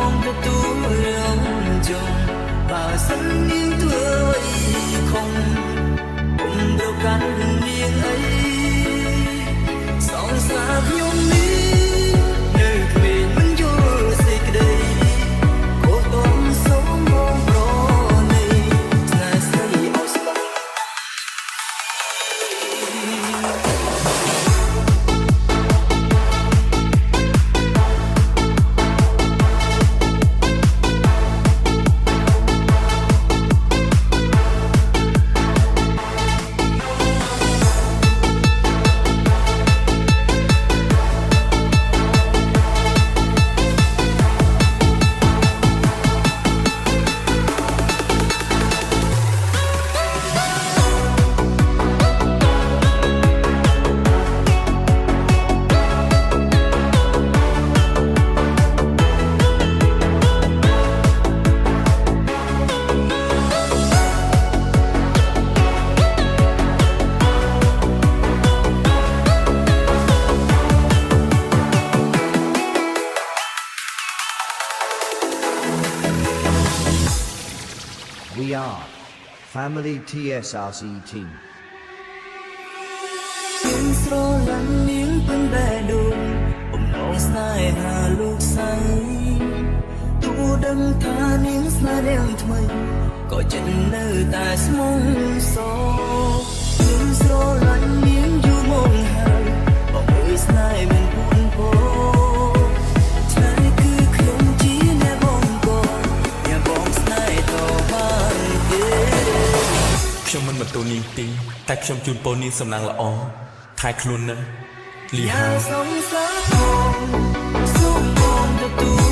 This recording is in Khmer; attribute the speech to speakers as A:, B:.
A: mong cho tôi rong chồng và sân nghiêng thưa vậy không cùng đâu cắn nghiêng ấy song xa nhung lý nơi mình vẫn vô dịch đây cô tôm sống mong pro này ngày say ao sông
B: We are Family TSRC Team.
A: យើងស្រឡាញ់នាងពេញបេះដូងបំណងស្នេហាលោកស្រីទោះដឹងថានាងស្នេហ៍នាងថ្មីក៏ចិត្តនៅតែស្មងសយើងស្រឡាញ់នាងយូរមកហើយបើអើយស្នេហ៍មិនពួនពោឆ្នៃគឺខ្ញុំជាអ្នកបងក៏អ្នកបងស្នេហ៍តបានទេ
C: ខ្ញុំមិនបន្ទោនាងទេតែខ្ញុំជូនពរនាងសំណាងល្អថែខ្លួនណាលីហា
A: sống xa hồn, sống hồn cho tôi